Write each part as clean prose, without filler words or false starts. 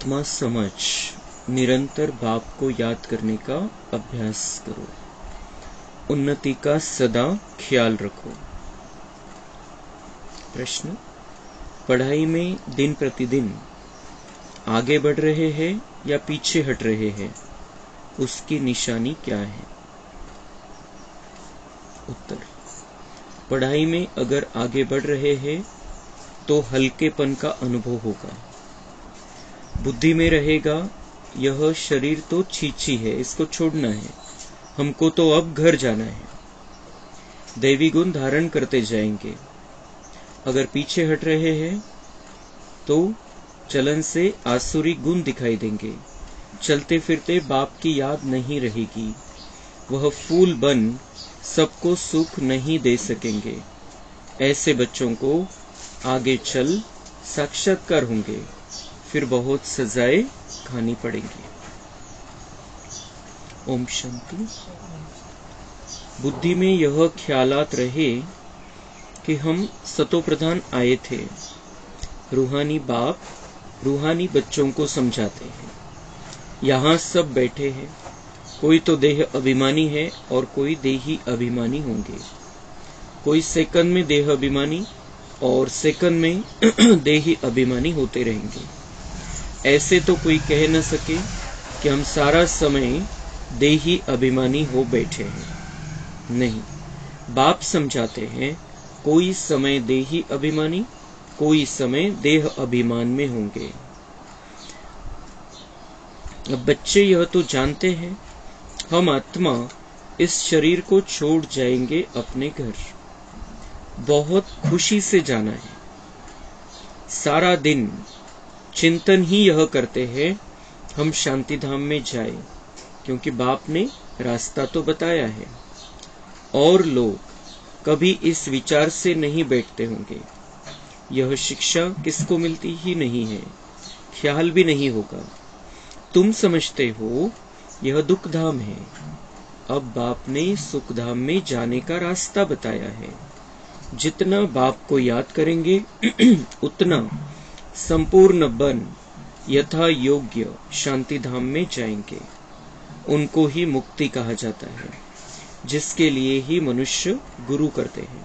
आत्मा समझ निरंतर बाप को याद करने का अभ्यास करो। उन्नति का सदा ख्याल रखो। प्रश्न, पढ़ाई में दिन प्रतिदिन आगे बढ़ रहे हैं या पीछे हट रहे हैं, उसकी निशानी क्या है? उत्तर, पढ़ाई में अगर आगे बढ़ रहे हैं तो हल्केपन का अनुभव होगा। बुद्धि में रहेगा यह शरीर तो छीछी है, इसको छोड़ना है, हमको तो अब घर जाना है। दैवी गुण धारण करते जाएंगे। अगर पीछे हट रहे हैं तो चलन से आसुरी गुण दिखाई देंगे। चलते फिरते बाप की याद नहीं रहेगी। वह फूल बन सबको सुख नहीं दे सकेंगे। ऐसे बच्चों को आगे चल साक्षात्कार होंगे, फिर बहुत सजाएं खानी पड़ेंगी। ओम शांति। बुद्धि में यह ख्यालात रहे कि हम सतो प्रधान आए थे। रूहानी बाप रूहानी बच्चों को समझाते हैं। यहाँ सब बैठे हैं, कोई तो देह अभिमानी है और कोई देही अभिमानी होंगे। कोई सेकंड में देह अभिमानी और सेकंड में देही अभिमानी होते रहेंगे। ऐसे तो कोई कह न सके कि हम सारा समय देही अभिमानी हो बैठे हैं। नहीं, बाप समझाते हैं कोई समय देही अभिमानी, कोई समय देह अभिमान में होंगे। अब बच्चे यह तो जानते हैं हम आत्मा इस शरीर को छोड़ जाएंगे अपने घर। बहुत खुशी से जाना है। सारा दिन चिंतन ही यह करते हैं हम शांति धाम में जाए, क्योंकि बाप ने रास्ता तो बताया है। और लोग कभी इस विचार से नहीं बैठते होंगे। यह शिक्षा किसको मिलती ही नहीं है, ख्याल भी नहीं होगा। तुम समझते हो यह दुख धाम है। अब बाप ने सुख धाम में जाने का रास्ता बताया है। जितना बाप को याद करेंगे उतना संपूर्ण बन यथा योग्य शांति धाम में जाएंगे। उनको ही मुक्ति कहा जाता है, जिसके लिए ही मनुष्य गुरु करते हैं।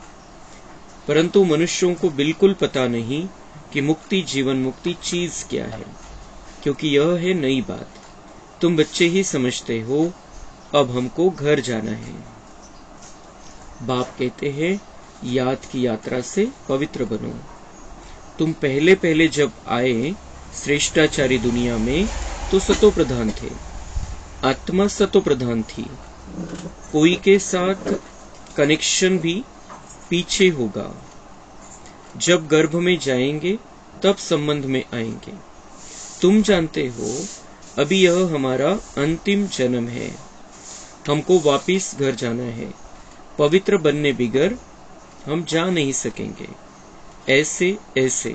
परंतु मनुष्यों को बिल्कुल पता नहीं कि मुक्ति जीवन मुक्ति चीज क्या है, क्योंकि यह है नई बात। तुम बच्चे ही समझते हो अब हमको घर जाना है। बाप कहते हैं याद की यात्रा से पवित्र बनो। तुम पहले पहले जब आए श्रेष्ठाचारी दुनिया में तो सतो प्रधान थे। आत्मा सतो प्रधान थी। कोई के साथ कनेक्शन भी पीछे होगा। जब गर्भ में जाएंगे तब संबंध में आएंगे। तुम जानते हो अभी यह हमारा अंतिम जन्म है। हमको वापिस घर जाना है। पवित्र बनने बिगर हम जा नहीं सकेंगे। ऐसे ऐसे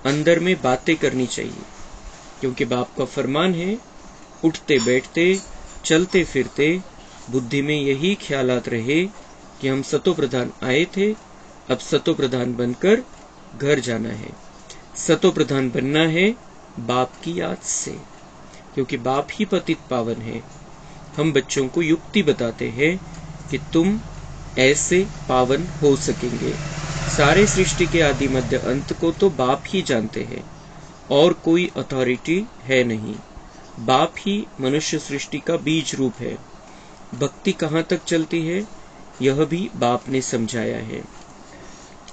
अंदर में बातें करनी चाहिए, क्योंकि बाप का फरमान है उठते बैठते चलते फिरते बुद्धि में यही ख्यालात रहे कि हम सतो प्रधान आए थे, अब सतो प्रधान बनकर घर जाना है। सतो प्रधान बनना है बाप की याद से, क्योंकि बाप ही पतित पावन है। हम बच्चों को युक्ति बताते हैं कि तुम ऐसे पावन हो सकेंगे। सारे सृष्टि के आदि मध्य अंत को तो बाप ही जानते हैं और कोई अथॉरिटी है नहीं। बाप ही मनुष्य सृष्टि का बीज रूप है। भक्ति कहाँ तक चलती है यह भी बाप ने समझाया है।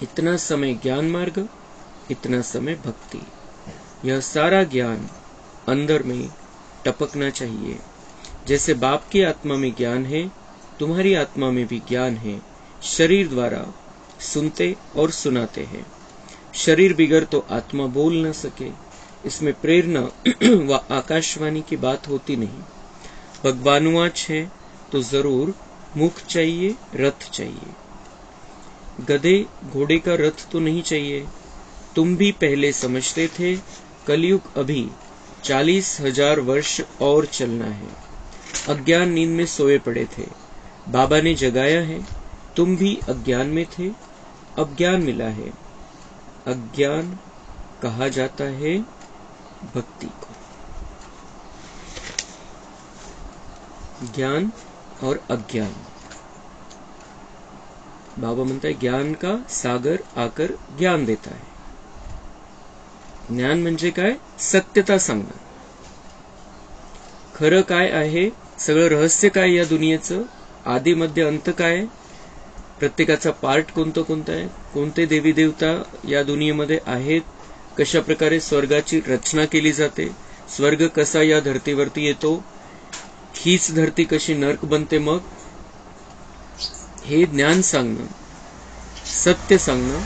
इतना समय ज्ञान मार्ग, इतना समय भक्ति। यह सारा ज्ञान अंदर में टपकना चाहिए। जैसे बाप की आत्मा में ज्ञान है, तुम्हारी आत्मा में भी ज्ञान है। शरीर द्वारा सुनते और सुनाते हैं। शरीर बिगर तो आत्मा बोल न सके। इसमें प्रेरणा व आकाशवाणी की बात होती नहीं। भगवानुवाच है तो जरूर मुख चाहिए, रथ चाहिए। गधे घोड़े का रथ तो नहीं चाहिए। तुम भी पहले समझते थे कलयुग अभी 40,000 वर्ष और चलना है। अज्ञान नींद में सोए पड़े थे, बाबा ने जगाया है। तुम भी अज्ञान में थे, अब ज्ञान मिला है। अज्ञान कहा जाता है भक्ति को। ज्ञान और अज्ञान. बाबा म्हणताय ज्ञान का सागर आकर ज्ञान देता है. ज्ञान म्हणजे काय? सत्यता सांगणं. खरं काय आहे, सगळं रहस्य काय या दुनियेचं, आदि मध्य अंत काय, प्रत्येकाचा पार्ट कोणतं कोणतं आहे, कोणते देवी देवता या दुनियेमध्ये आहेत, कशा प्रकारे स्वर्गाची रचना केली जाते, स्वर्ग कसा या धर्तीवरती येतो, हीच धरती कशी नर्क बनते, मग हे ज्ञान सांगणं, सत्य सांगणं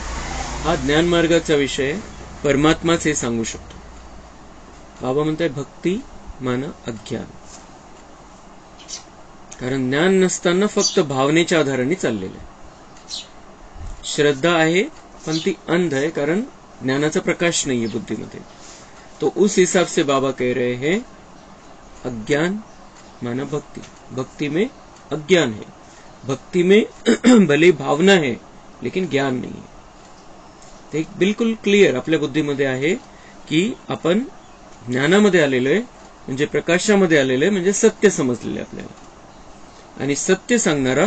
हा ज्ञान मार्गाचा विषय. परमात्माच हे सांगू शकतो. बाबा म्हणताय भक्ती मान अज्ञान. कारण ज्ञान नसताना फक्त भावनेच्या आधाराने चाललेलं आहे. श्रद्धा आहे पण ती अंध है, कारण ज्ञानाचा प्रकाश नहीं है बुद्धि में. तो उस हिसाब से बाबा कह रहे हैं अज्ञान माना भक्ति. भक्ति में अज्ञान है. भक्ति में भले भावना है लेकिन ज्ञान नहीं है. ते बिल्कुल क्लिअर आपल्या बुद्धीमध्ये आहे की आपण ज्ञानामध्ये आलेलो आहे, म्हणजे प्रकाशामध्ये आलेलो आहे, म्हणजे सत्य समजलेलं आहे आपल्याला. आणि सत्य सांगणारा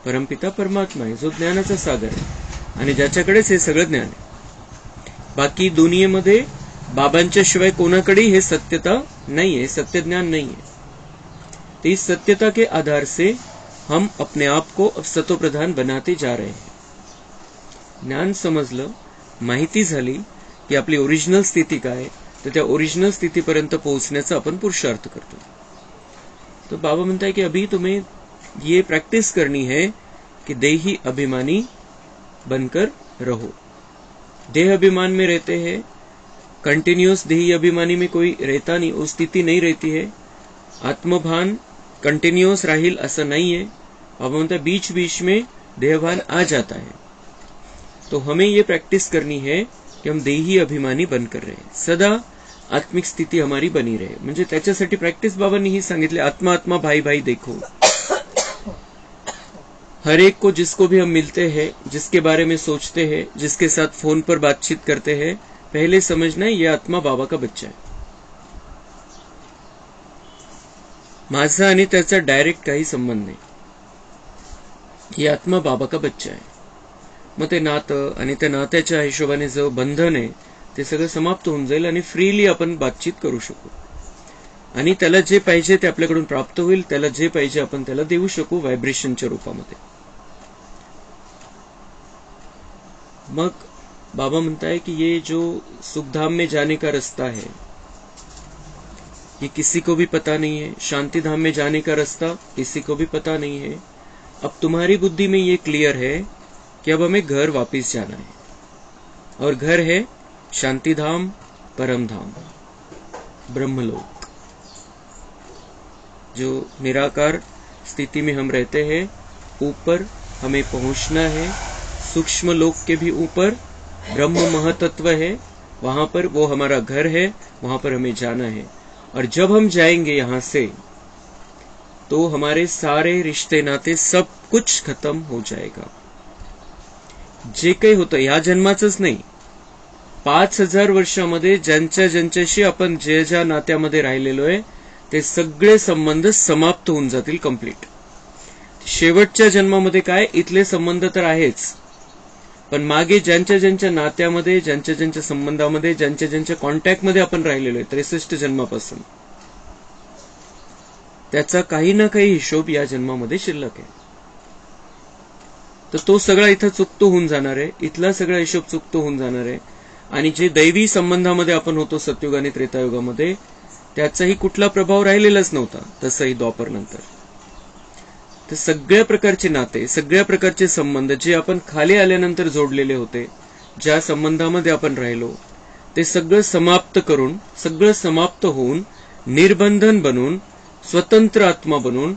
परमपिता परमात्मा आहे, जो ज्ञानाचा सागर आहे आणि ज्याच्याकडेच हे सगळं ज्ञान आहे. बाकी दुनियेमध्ये बाबांच्या शिवाय कोणाकडे हे सत्यता नहीं है, सत्य ज्ञान नहीं है. तो इस सत्यता के आधार से हम अपने आप को सतो प्रधान बनाते जा रहे हैं. ज्ञान समजलं, माहिती झाली की आपली ओरिजिनल स्थिती काय, तर त्या ओरिजिनल स्थितीपर्यंत पोहोचण्याचा आपण पुरुषार्थ करतो. तो बाबा म्हणता है कि अभी तुम्हें ये प्रैक्टिस करनी है कि देही अभिमानी बनकर रहो. देह अभिमान में रहते हैं, कंटिन्यूअस देही अभिमानी में कोई रहता नहीं, उस स्थिति नहीं रहती है. आत्मभान कंटिन्यूअस राहिल असं नहीं है. बाबा म्हणता है बीच बीच में देहभान आ जाता है. तो हमें ये प्रैक्टिस करनी है कि हम देही अभिमानी बनकर रहे, सदा आत्मिक स्थिति हमारी बनी रहे. म्हणजे त्याच्यासाठी प्रैक्टिस बाबांनी ही सांगितले, आत्मा आत्मा भाई भाई देखो. हर एक को, जिसको भी हम मिलते हैं, जिसके बारे में सोचते हैं, जिसके साथ फोन पर बातचीत करते हैं, पहले समझना है ये आत्मा बाबा का बच्चा है. माझा आणि त्याचा डायरेक्ट काही संबंध नाही. ही आत्मा बाबा का बच्चा आहे. मग ते नातं आणि त्या नात्याच्या हिशोबाने जो बंधन आहे ते सगळं समाप्त होऊन जाईल आणि फ्रीली आपण बातचीत करू शकू. आणि त्याला जे पाहिजे ते आपल्याकडून प्राप्त होईल, त्याला जे पाहिजे आपण त्याला देऊ शकू व्हायब्रेशनच्या रूपामध्ये. मग बाबा म्हणता है कि ये जो सुखधाम में जाने का रास्ता है ये किसी को भी पता नहीं है. शांति धाम में जाने का रास्ता किसी को भी पता नहीं है. अब तुम्हारी बुद्धि में ये क्लियर है कि अब हमें घर वापस जाना है, और घर है शांति धाम, परम धाम, ब्रह्मलोक. जो निराकार स्थिति में हम रहते हैं, ऊपर हमें पहुंचना है. सूक्ष्म लोक के भी ऊपर ब्रह्म महतत्व है, वहां पर वो हमारा घर है, वहां पर हमें जाना है. और जब हम जाएंगे यहां से तो हमारे सारे रिश्ते नाते सब कुछ खत्म हो जाएगा. जे काही होतं या जन्माचंच नाही, 5000 वर्षामध्ये ज्यांच्याशी आपण जे ज्या नात्यामध्ये राहिलेलो आहे ते सगळे संबंध समाप्त होऊन जातील कंप्लीट. शेवटच्या जन्मामध्ये काय, इथले संबंध तर आहेच, पण मागे ज्यांच्या नात्यामध्ये, ज्यांच्या संबंधामध्ये, ज्यांच्या कॉन्टॅक्टमध्ये आपण राहिलेलो आहे 63 जन्मापासून, त्याचा काही ना काही हिशोब या जन्मामध्ये शिल्लक आहे. तर तो सगळा इथं चुकतो होऊन जाणार आहे, इथला सगळा हिशोब चुकतो होऊन जाणार आहे. आणि जे दैवी संबंधामध्ये आपण होतो सतयुग आणि त्रेतायुगामध्ये, त्याचाही कुठला प्रभाव राहिलेलाच नव्हता. तसंही द्वापर नंतर तर सगळ्या प्रकारचे नाते, सगळ्या प्रकारचे संबंध जे आपण खाली आल्यानंतर जोडलेले होते, ज्या संबंधामध्ये आपण राहिलो, ते सगळं समाप्त करून, सगळं समाप्त होऊन निर्बंधन बनून, स्वतंत्र आत्मा बनून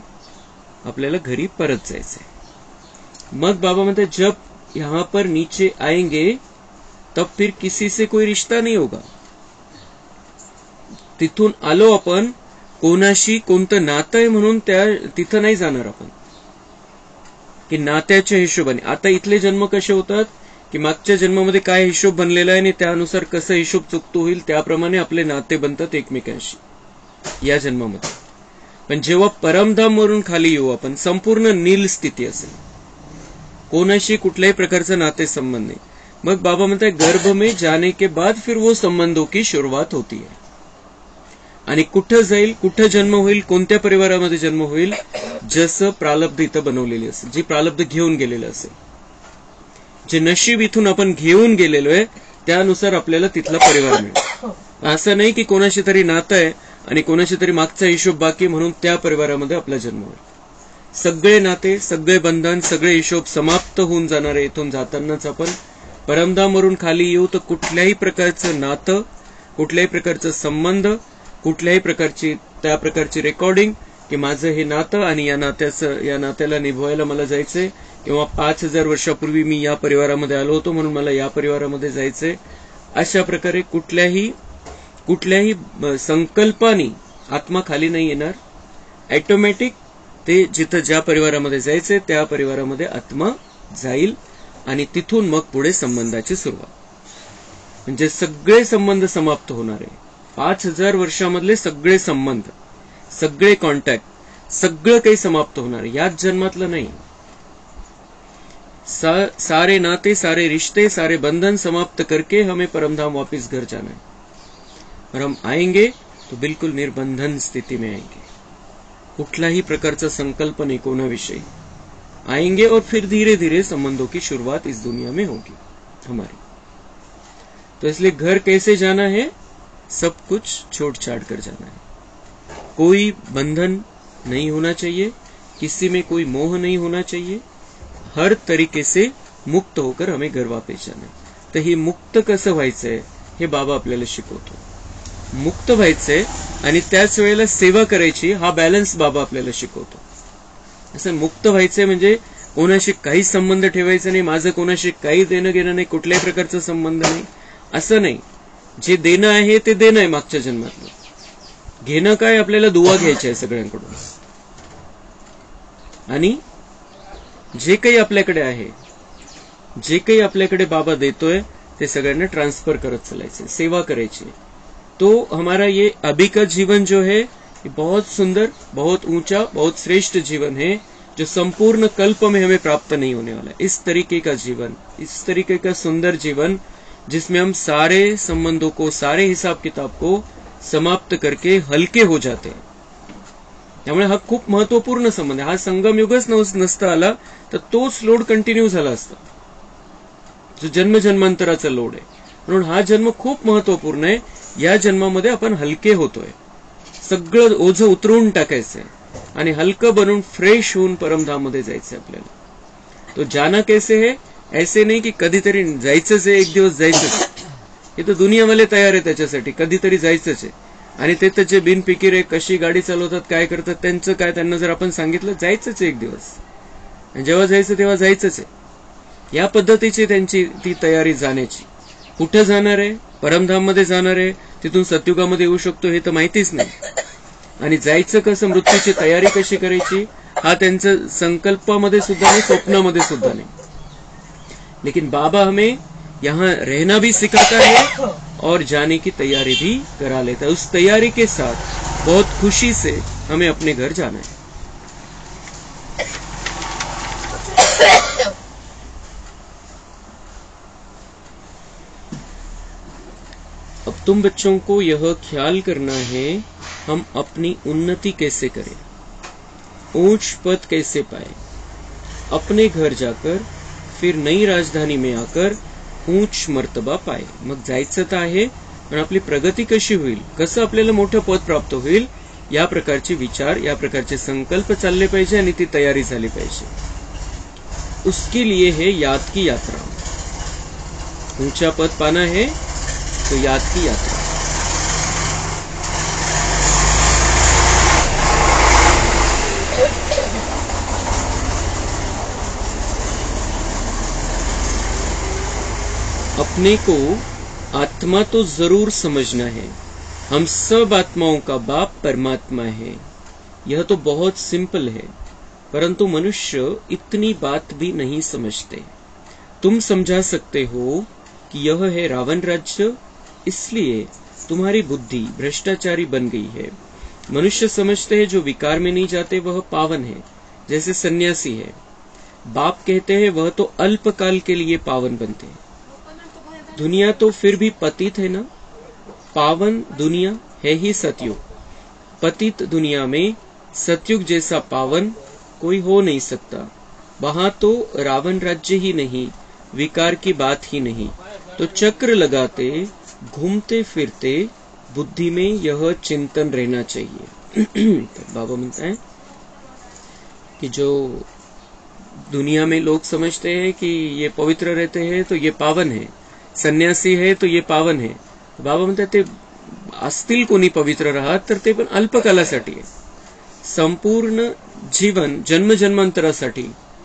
आपल्याला घरी परत जायचंय. मग बाबा म्हणते जब यहां पर नीचे आएंगे तब फिर किसी से कोई रिश्ता नहीं होगा. तिथून आलो आपण, कोणाशी कोणतं नातं आहे म्हणून तिथं नाही जाणार आपण, की नात्याच्या हिशोबाने. आता इथले जन्म कसे होतात की मागच्या जन्मामध्ये काय हिशोब बनलेला आहे आणि त्यानुसार कसं हिशोब चुकतो होईल त्याप्रमाणे आपले नाते बनतात एकमेकांशी या जन्मामध्ये. पण जेव्हा परमधाम वरून खाली येऊ आपण, संपूर्ण नील स्थिती असेल, कोणाशी कुठल्याही प्रकारचं नातेसंबंध नाही. मग बाबा म्हणताय गर्भ में जाने के बाद फिर वो संबंधों की शुरुआत होती है. आणि कुठं जाईल, कुठं जन्म होईल, कोणत्या परिवारामध्ये जन्म होईल, जसं प्रालब्ध इथं बनवलेली असेल, जी प्रालब्ध घेऊन गेलेलं असेल, जे नशीब इथून आपण घेऊन गेलेलो आहे त्यानुसार आपल्याला तिथला परिवार मिळेल. असं नाही की कोणाशी तरी नातं आहे आणि कोणाशी तरी मागचा हिशोब बाकी म्हणून त्या परिवारामध्ये आपला जन्म होईल. सगळे नाते, सगळे बंधन, सगळे हिशोब समाप्त होऊन जाणारे इथून जातानाच आपण परमधामवरून खाली येऊ. तर कुठल्याही प्रकारचं नातं, कुठल्याही प्रकारचा संबंध, कुठल्याही प्रकारची त्या प्रकारची रेकॉर्डिंग की माझं हे नातं आणि या नात्याला निभवायला मला जायचंय, किंवा 5000 वर्षापूर्वी मी या परिवारामध्ये आलो होतो म्हणून मला या परिवारामध्ये जायचंय, अशा प्रकारे कुठल्याही संकल्पानी आत्मा खाली नाही येणार. ऑटोमॅटिक ते जिथं ज्या परिवारामध्ये जायचंय त्या परिवारामध्ये आत्मा जाईल आणि तिथून मग पुढे संबंधाची सुरुवात. म्हणजे सगळे संबंध समाप्त होणार आहे. 5000 वर्षामधले सगळे संबंध, सगळे कॉन्टॅक्ट, सगळं काही समाप्त होणार. याच जन्मातलं नाही. सारे नाते, सारे रिश्ते, सारे बंधन समाप्त करके हमें परमधाम वापस घर जाना है. और हम आएंगे तो बिल्कुल निर्बंधन स्थिति में आएंगे. कुठलाही प्रकारचा संकल्प नहीं कोणाविषयी. आएंगे और फिर धीरे धीरे संबंधों की शुरुआत इस दुनिया में होगी हमारी. तो इसलिए घर कैसे जाना है, सब कुछ छोड़ छाड़ कर जाना है. कोई बंधन नहीं होना चाहिए, किसी में कोई मोह नहीं होना चाहिए. हर तरीके से मुक्त होकर हमें घर वापस जाना है. तर हे मुक्त कसं व्हायचंय हे बाबा आपल्याला शिकवतो. मुक्त व्हायचंय आणि त्याच वेळेला सेवा करायची, हा बॅलन्स बाबा आपल्याला शिकवतो. असं मुक्त व्हायचंय म्हणजे कोणाशी काही संबंध ठेवायचा नाही, माझं कोणाशी काही देणं घेणं नाही, कुठल्याही प्रकारचा संबंध नाही, असं नाही. जे देणं आहे ते देणं आहे मागच्या जन्मातलं. घेणं काय, आपल्याला दुवा घ्यायची आहे सगळ्यांकडून. आणि जे काही आपल्याकडे आहे, जे काही आपल्याकडे बाबा देतोय ते सगळ्यांना ट्रांसफर करत चालायचे, सेवा करायची. तो हमारा ये अभी का जीवन जो है ये बहुत सुंदर, बहुत ऊंचा, बहुत श्रेष्ठ जीवन है जो संपूर्ण कल्प में हमें प्राप्त नहीं होने वाला है. इस तरीके का जीवन, इस तरीके का सुंदर जीवन जिसमें हम सारे संबंधों को, सारे हिसाब किताब को समाप्त करके हलके हो जाते हैं. त्यामुळे हा खूप महत्वपूर्ण संबंध आहे. हा संगम युगच नसता आला तर तोच लोड कंटिन्यू झाला असता, जो जन्मजन्मांतराचा लोड आहे. म्हणून हा जन्म खूप महत्वपूर्ण आहे. या जन्मामध्ये आपण हलके होतोय, सगळं ओझं उतरून टाकायचंय आणि हलकं बनून फ्रेश होऊन परमधाममध्ये जायचंय आपल्याला. तो जाना कैसे है, ऐसे नाही की कधीतरी जायचंच आहे, एक दिवस जायचंच. हे तर दुनियावाले तयार आहे त्याच्यासाठी, कधीतरी जायचंच आहे. आणि ते तर जे बिनपिकीर आहे, कशी गाडी चालवतात, काय करतात, त्यांचं काय, त्यांना जर आपण सांगितलं जायचंच आहे एक दिवस, आणि जेव्हा जायचं तेव्हा जायचंच आहे. या पद्धतीची त्यांची ती तयारी जाण्याची. कुठं जाणार आहे, परमधाम मध्ये जाणार आहे, तिथून सतयुगामध्ये येऊ शकतो हे तर माहितीच नाही. आणि जायचं कसं, मृत्यूची तयारी कशी करायची, हा त्यांचं संकल्पामध्ये सुद्धा नाही, स्वप्नामध्ये सुद्धा नाही. लेकिन बाबा हमें यहाँ रहना भी सिखाता है और जाने की तैयारी भी करा लेता है. उस तैयारी के साथ बहुत खुशी से हमें अपने घर जाना है. अब तुम बच्चों को यह ख्याल करना है हम अपनी उन्नति कैसे करें, ऊंच पद कैसे पाए, अपने घर जाकर फिर नई राजधानी में आकर ऊंच मर्तबा पाए. मग जायचं तर आहे, पण आपली प्रगती कशी होईल, कसं आपल्याला मोठं पद प्राप्त होईल, या प्रकारचे विचार, या प्रकारचे संकल्प चालले पाहिजे आणि ती तयारी झाली पाहिजे. उसके लिए है याद की यात्रा. ऊंचा पद पाना है तो याद की यात्रा. अपने को आत्मा तो जरूर समझना है. हम सब आत्माओं का बाप परमात्मा है. यह तो बहुत सिंपल है, परंतु मनुष्य इतनी बात भी नहीं समझते. तुम समझा सकते हो कि यह है रावण राज्य, इसलिए तुम्हारी बुद्धि भ्रष्टाचारी बन गई है. मनुष्य समझते हैं जो विकार में नहीं जाते वह पावन है, जैसे सन्यासी है। बाप कहते हैं वह तो अल्पकाल के लिए पावन बनते हैं। दुनिया तो फिर भी पतित है ना। पावन दुनिया है ही सतयुग। पतित दुनिया में सतयुग जैसा पावन कोई हो नहीं सकता। वहां तो रावण राज्य ही नहीं, विकार की बात ही नहीं। तो चक्र लगाते घूमते फिरते बुद्धि में यह चिंतन रहना चाहिए। तो बाबा म्हणता है कि जो दुनिया में लोग समझते हैं कि ये पवित्र रहते हैं तो ये पावन है, संन्यासी है तो ये पावन है। बाबा म्हणतात ते असतील कोणी पवित्र राहत तर ते पण अल्पकालासाठी आहे, संपूर्ण जीवन जन्म जन्मांतरासाठी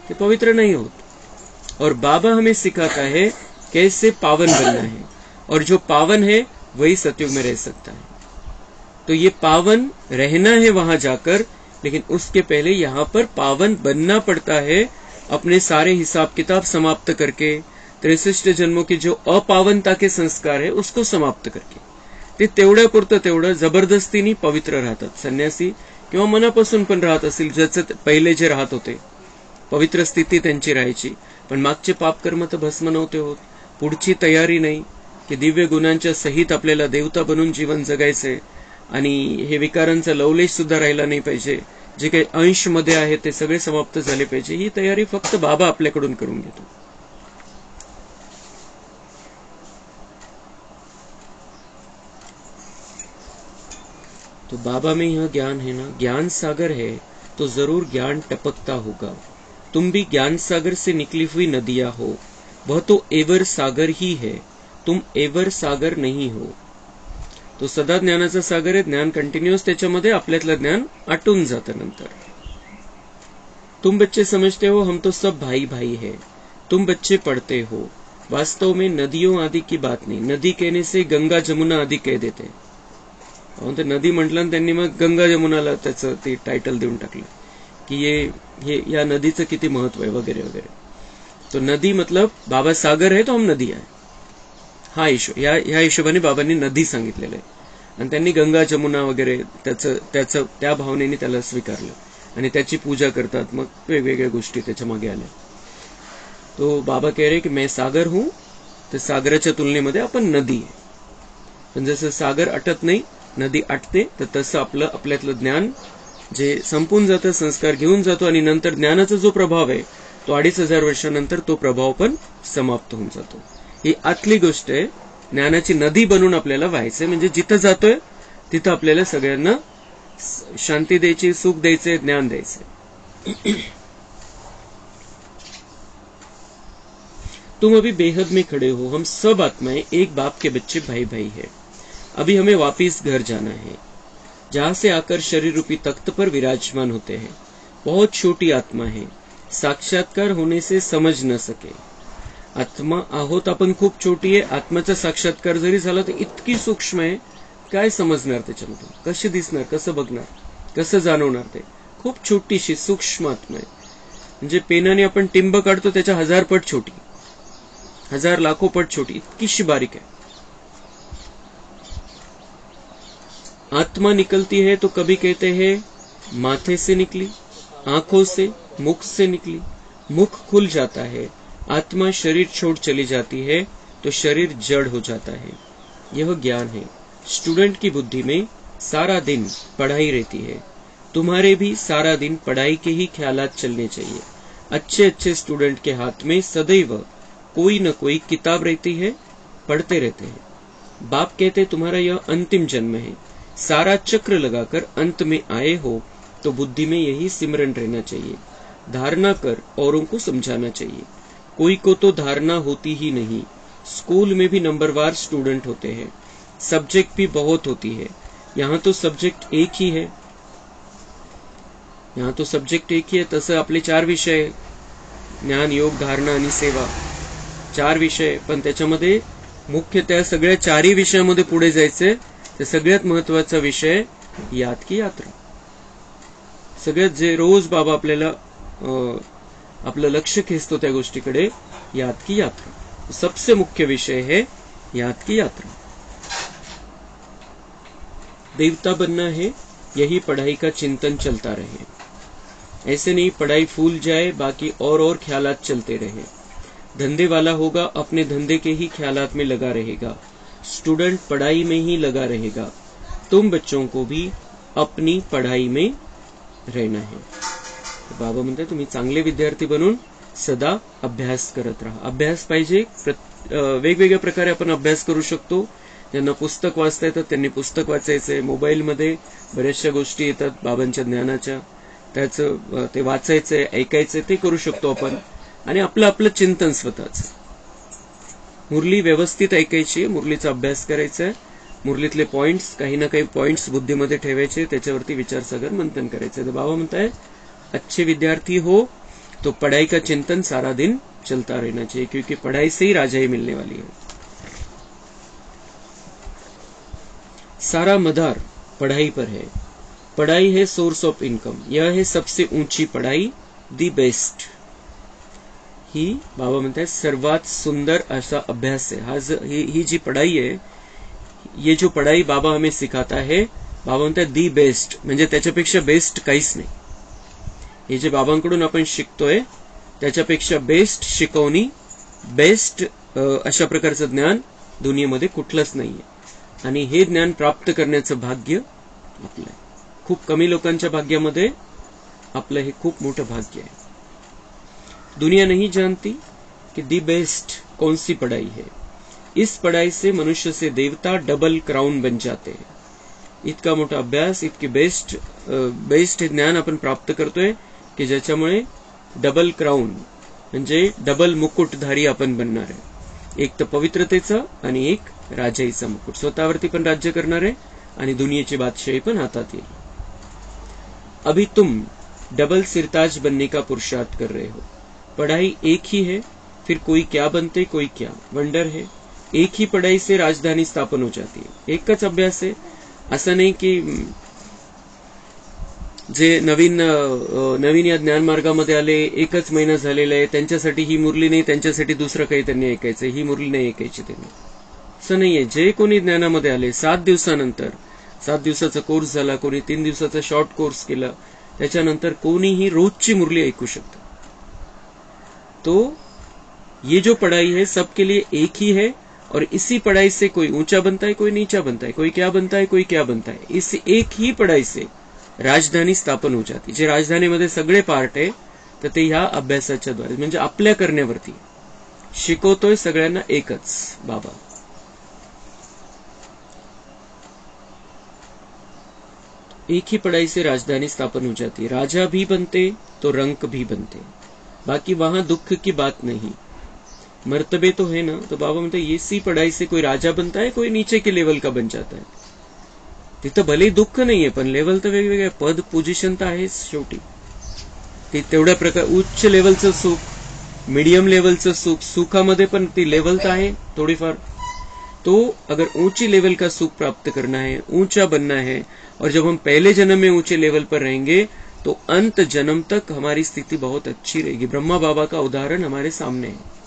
ते पवित्र नहीं होत। और बाबा हमें सिखाता है कैसे पावन बनना है, और जो पावन है वही सतयुग में रह सकता है। तो ये पावन रहना है वहां जाकर, लेकिन उसके पहले यहाँ पर पावन बनना पड़ता है, अपने सारे हिसाब किताब समाप्त करके, 63 जन्मों के जो अपावनता के संस्कार है उसको समाप्त करके। ते तेवढ्यापुरतं तेवढं जबरदस्तीने पवित्र राहतात। संन्यासी किंवा मनापासून पण राहत असेल, ज्याचं पहिले जे राहत होते पवित्र स्थिती त्यांची राहायची, पण मागचे पापकर्म तर भस्म नव्हते होत। पुढची तयारी नाही की दिव्य गुणांच्या सहित आपल्याला देवता बनून जीवन जगायचंय, आणि हे विकारांचा लवलेश सुद्धा राहिला नाही पाहिजे, जे काही अंश मध्ये आहे ते सगळे समाप्त झाले पाहिजे। ही तयारी फक्त बाबा आपल्याकडून करून घेतो। तो बाबा में यह ज्ञान है ना, ज्ञान सागर है तो जरूर ज्ञान टपकता होगा। तुम भी ज्ञान सागर से निकली हुई नदियां हो, वह तो एवर सागर ही है, तुम एवर सागर नहीं हो। तो सदा ज्ञानाचा सागर आहे, ज्ञान कंटिन्यूअस त्याच्यामध्ये आपल्यातलं ज्ञान आटून जातं नंतर। तुम बच्चे समझते हो हम तो सब भाई भाई है, तुम बच्चे पढ़ते हो। वास्तव में नदियों आदि की बात नहीं, नदी कहने से गंगा जमुना आदि कह देते हैं। ते नदी म्हटलं त्यांनी मग गंगा जमुनाला त्याचं ते टायटल देऊन टाकलं की ये या नदीचं किती महत्व आहे वगैरे वगैरे। तो नदी मतलब बाबा सागर है तो हम नदी आहे, हा ह्या हिशोबाने बाबांनी नदी सांगितलेलं आहे, आणि त्यांनी गंगा जमुना वगैरे त्याचं त्या भावनेने त्याला स्वीकारलं आणि त्याची पूजा करतात। मग वेगवेगळ्या गोष्टी त्याच्या मागे आल्या। तो बाबा कह रहे की मैं सागर हूं, तर सागराच्या तुलनेमध्ये आपण नदी आहे। पण जसं सागर अटत नाही, नदी आटते, तर तसं आपल्यातलं ज्ञान जे संपून जातं, संस्कार घेऊन जातो, आणि नंतर ज्ञानाचा जो प्रभाव आहे तो 2500 वर्षानंतर तो प्रभाव पण समाप्त होऊन जातो। ही आतली गोष्ट आहे। ज्ञानाची नदी बनून आपल्याला व्हायचंय, म्हणजे जिथं जातोय तिथं आपल्याला सगळ्यांना शांती द्यायची, सुख द्यायचंय, ज्ञान द्यायचंय। तुम अभी बेहद में खड़े हो, हम सब आत्माएं एक बाप के बच्चे भाई भाई है। अभी हमें वापिस घर जाना है, जहां से आकर शरीर रूपी तख्त पर विराजमान होते हैं। बहुत छोटी आत्मा है, साक्षात्कार होने से समझ न सके। आत्मा आहोत आपण खूप छोटी आहे, आत्म्याचा साक्षात्कार जरी झाला तर इतकी सूक्ष्म आहे, काय समजणार त्याच्यामधून, कशी दिसणार, कसं बघणार, कसं जाणवणार, ते खूप छोटीशी सूक्ष्म आत्मा आहे। म्हणजे पेनाने आपण टिंब काढतो त्याच्या 1000 पट छोटी, 1000 लाखो पट छोटी, इतकीशी बारीक आहे। आत्मा निकलती है तो कभी कहते हैं माथे से निकली, आंखों से, मुख से निकली। मुख खुल जाता है, आत्मा शरीर छोड़ चली जाती है तो शरीर जड़ हो जाता है। यह ज्ञान है। स्टूडेंट की बुद्धि में सारा दिन पढ़ाई रहती है। तुम्हारे भी सारा दिन पढ़ाई के ही ख्यालात चलने चाहिए। अच्छे अच्छे स्टूडेंट के हाथ में सदैव कोई न कोई किताब रहती है, पढ़ते रहते हैं। बाप कहते तुम्हारा यह अंतिम जन्म है, सारा चक्र लगाकर अंत में आए हो तो बुद्धि में यही सिमरन रहना चाहिए। धारणा कर औरों को समझाना चाहिए। कोई को तो धारणा होती ही नहीं। स्कूल में भी नंबरवार स्टूडेंट होते हैं, सब्जेक्ट भी बहुत होती है। यहाँ तो सब्जेक्ट एक ही है, यहाँ तो सब्जेक्ट एक ही है। तसं आपले 4 विषय, ज्ञान, योग, धारणा आणि सेवा, 4 विषय, पण त्याच्यामध्ये मुख्य त्या सगळ्या 4ही विषयामध्ये पुढे जायचंय। तर सगळ्यात महत्वाचा विषय याद की यात्रा। सगळ्यात जे रोज बाबा आपल्याला आपलं लक्ष खेचतो त्या गोष्टीकडे, याद की यात्रा सबसे मुख्य विषय है। याद की यात्रा। देवता बनना है यही पढ़ाई का चिंतन चलता रहे। ऐसे नहीं पढ़ाई फूल जाए बाकी और ख्यालात चलते रहे। धंधे वाला होगा अपने धंधे के ही ख्यालात में लगा रहेगा, स्टूडेंट पढ़ाई में ही लगा रहेगा। तुम बच्चों को भी अपनी पढ़ाई में रहना है। बाबा म्हणतात तुम्ही चांगले विद्यार्थी बनून सदा अभ्यास करत राहा। अभ्यास पाहिजे, वेगवेगळ्या प्रकारे आपण अभ्यास करू शकतो। ज्यांना पुस्तक वाचता येतात त्यांनी पुस्तक वाचायचंय, मोबाईलमध्ये बऱ्याचशा गोष्टी येतात बाबांच्या ज्ञानाच्या, त्याचं ते वाचायचंय, ऐकायचंय, ते करू शकतो आपण। आणि आपलं आपलं चिंतन स्वतःच, मुरली व्यवस्थित ऐकायची, मुरलीचा अभ्यास करायचा आहे, मुरलीतले पॉइंट्स काही ना काही पॉइंट्स बुद्धीमध्ये ठेवायचे, त्याच्यावरती विचार सागर मंथन करायचे। तो बाबा म्हणताय अच्छे विद्यार्थी हो तो पढ़ाई का चिंतन सारा दिन चलता रहना चाहिए, क्योंकि पढ़ाई से ही राजाई मिलने वाली है। सारा मदार पढ़ाई पर है, पढ़ाई है सोर्स ऑफ इनकम, यह है सबसे ऊंची पढ़ाई, दी बेस्ट। ही बाबा म्हणतात सर्वात सुंदर असा अभ्यास है। ही जी पढ़ाई है, ये जो पढ़ाई बाबा हमें सिखाता है, बाबा म्हणतात दी बेस्ट, म्हणजे त्याच्यापेक्षा बेस्ट काहीच नाही। हे जे बाबांकडून आपण शिकतोय त्याच्यापेक्षा बेस्ट शिकवणी, बेस्ट अशा प्रकारचं ज्ञान दुनियेमध्ये कुठलंच नाहीये। आणि हे ज्ञान प्राप्त करण्याचं भाग्य आपलं आहे। खूप कमी लोकांच्या भाग्यामध्ये आपलं हे खूप मोठं भाग्य आहे। दुनिया नहीं जानती कि दी बेस्ट कौन सी पढ़ाई है। इस पढ़ाई से मनुष्य से देवता डबल क्राउन बन जाते हैं। इतका मोठा अभ्यास, इतकी बेस्ट ज्ञान आपण प्राप्त करतोय की ज्याच्यामुळे डबल क्राउन म्हणजे डबल मुकुटधारी आपण बनणार आहे। एक तर पवित्रतेचा आणि एक राजाईचा मुकुट, स्वतःवरती पण राज्य करणार आहे आणि दुनियेची बादशाही पण हातात येईल। अभी तुम डबल सिरताज बनने का पुरुषार्थ कर रहे हो। पढ़ाई एक ही है, फिर कोई क्या बनते कोई क्या, वंडर है। एक ही पढ़ाई से राजधानी स्थापन हो जाती है। एकच अभ्यास आहे, असं नाही की जे नवीन या ज्ञान मार्गामध्ये आले, एकच महिना झालेला आहे, त्यांच्यासाठी ही मुरली नाही, त्यांच्यासाठी दुसरं काही त्यांनी ऐकायचं, ही मुरली नाही ऐकायची त्यांनी, असं नाहीये। जे कोणी ज्ञानामध्ये आले 7 दिवसानंतर, 7 दिवसाचा कोर्स झाला, कोणी 3 दिवसाचा शॉर्ट कोर्स केला, त्याच्यानंतर कोणीही रोजची मुरली ऐकू शकतं। तो ये जो पढ़ाई है सबके लिए एक ही है, और इसी पढ़ाई से कोई ऊंचा बनता है, कोई नीचा बनता है, कोई क्या बनता है, कोई क्या बनता है। इस एक ही पढ़ाई से राजधानी स्थापन हो जाती। जे राजधानीमध्ये सगळे पार्ट आहे तर ते ह्या अभ्यासाच्या द्वारे, म्हणजे आपल्या करण्यावरती शिकवतोय सगळ्यांना एकच बाबा। एक ही पढ़ाई से राजधानी स्थापन हो जाती, राजा भी बनते तो रंक भी बनते, बाकी वहां दुख की बात नहीं। मर्तबे तो है ना, तो बाबा म्हणते इसी पढ़ाई से कोई राजा बनता है, कोई नीचे के लेवल का बन जाता है। तिथं भले दुःख नाहीये पण लेवल तर वेगवेगळे, पद पोझिशन तर आहेच शेवटी। ते तेवढ्या प्रकार उच्च लेवलचं सुख, मीडियम लेवलचं सुख, सुखामध्ये पण ती लेवल तर आहे थोड़ीफार। तो अगर ऊंची लेवल का सुख प्राप्त करना है, ऊंचा बनना है, और जब हम पहले जन्म में ऊंचे लेवल पर रहेंगे तो अंत जन्म तक हमारी स्थिति बहुत अच्छी रहेगी। ब्रह्मा बाबा का उदाहरण हमारे सामने है।